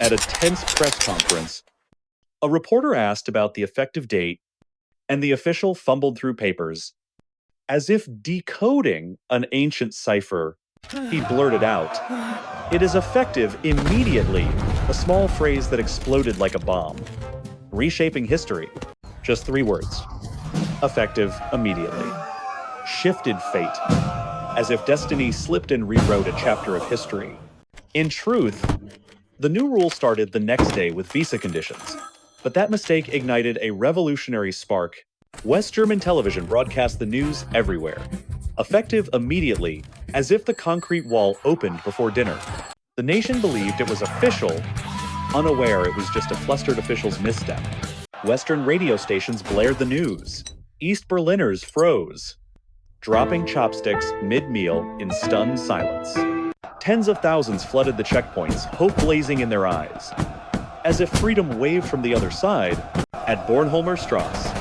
At a tense press conference, a reporter asked about the effective date, and the official fumbled through papers. As if decoding an ancient cipher, he blurted out, "It is effective immediately," a small phrase that exploded like a bomb. Reshaping history. Just 3 words. Effective immediately. Shifted fate. As if destiny slipped and rewrote a chapter of history. In truth, the new rule started the next day with visa conditions. But that mistake ignited a revolutionary spark. West German television broadcast the news everywhere. Effective immediately, as if the concrete wall opened before dinner. The nation believed it was official, unaware it was just a flustered official's misstep. Western radio stations blared the news. East Berliners froze, dropping chopsticks mid-meal in stunned silence. Tens of thousands flooded the checkpoints, hope blazing in their eyes. As if freedom waved from the other side, at Bornholmer Strasse,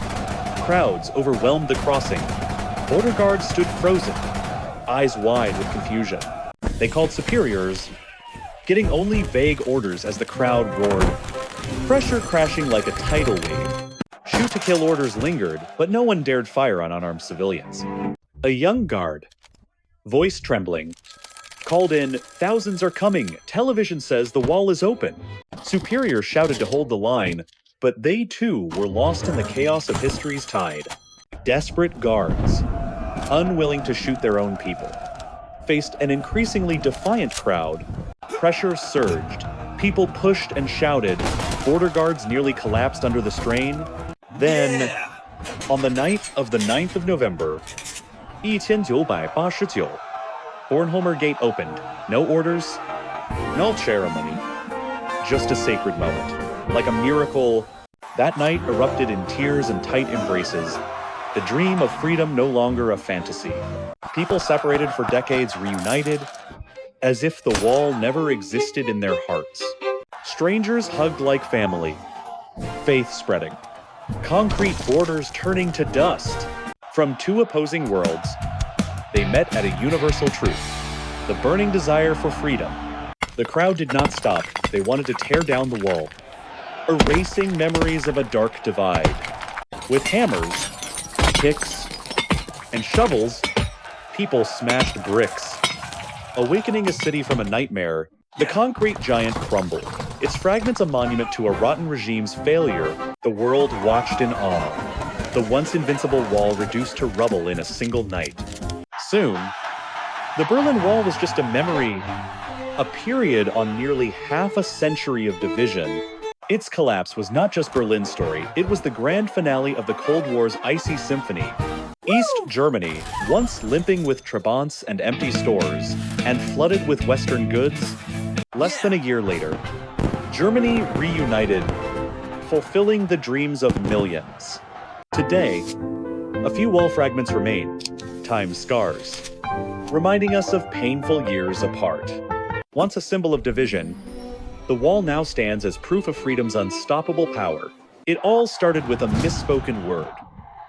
crowds overwhelmed the crossing. Border guards stood frozen, eyes wide with confusion. They called superiors, getting only vague orders as the crowd roared. Pressure crashing like a tidal wave. Shoot-to-kill orders lingered, but no one dared fire on unarmed civilians. A young guard, voice trembling, called in, "Thousands are coming. Television says the wall is open." Superiors shouted to hold the line, but they too were lost in the chaos of history's tide. Desperate guards, unwilling to shoot their own people, faced an increasingly defiant crowd. Pressure surged. People pushed and shouted. Border guards nearly collapsed under the strain. Then, on the night of the 9th of November, 1989, Bornholmer Gate opened. No orders, no ceremony, just a sacred moment. Like a miracle, that night erupted in tears and tight embraces. The dream of freedom no longer a fantasy. People separated for decades reunited, as if the wall never existed in their hearts. Strangers hugged like family, faith spreading. Concrete borders turning to dust. From 2 opposing worlds, they met at a universal truth, the burning desire for freedom. The crowd did not stop. They wanted to tear down the wall, erasing memories of a dark divide. With hammers, picks, and shovels, people smashed bricks. Awakening a city from a nightmare, the concrete giant crumbled, its fragments a monument to a rotten regime's failure. The world watched in awe, the once invincible wall reduced to rubble in a single night. Soon, the Berlin Wall was just a memory, a period on nearly half a century of division. Its collapse was not just Berlin's story, it was the grand finale of the Cold War's icy symphony. East Germany, once limping with Trabants and empty stores, and flooded with Western goods, less than a year later, Germany reunited, fulfilling the dreams of millions. Today, a few wall fragments remain, time's scars, reminding us of painful years apart. Once a symbol of division, the wall now stands as proof of freedom's unstoppable power. It all started with a misspoken word,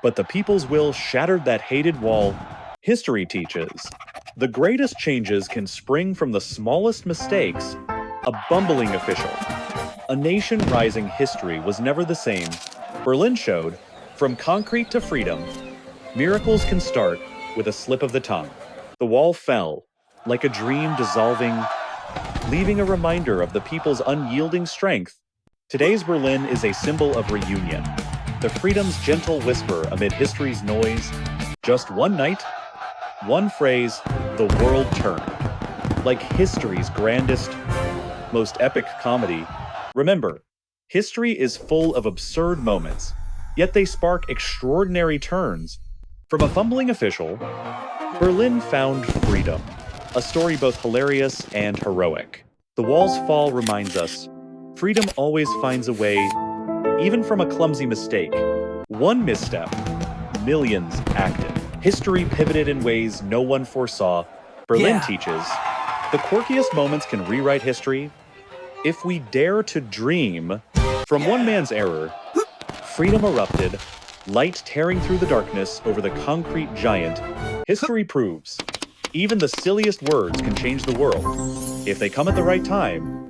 but the people's will shattered that hated wall. History teaches, the greatest changes can spring from the smallest mistakes. A bumbling official. A nation rising history was never the same. Berlin showed, from concrete to freedom, miracles can start with a slip of the tongue. The wall fell, like a dream dissolving, leaving a reminder of the people's unyielding strength. Today's Berlin is a symbol of reunion, the freedom's gentle whisper amid history's noise. Just one night, one phrase, the world turned. Like history's grandest, most epic comedy. Remember, history is full of absurd moments, yet they spark extraordinary turns. From a fumbling official, Berlin found freedom, a story both hilarious and heroic. The wall's fall reminds us, freedom always finds a way, even from a clumsy mistake. One misstep, millions acted. History pivoted in ways no one foresaw. Berlin teaches, the quirkiest moments can rewrite history if we dare to dream. From one man's error, freedom erupted, light tearing through the darkness over the concrete giant. History proves, even the silliest words can change the world, if they come at the right time.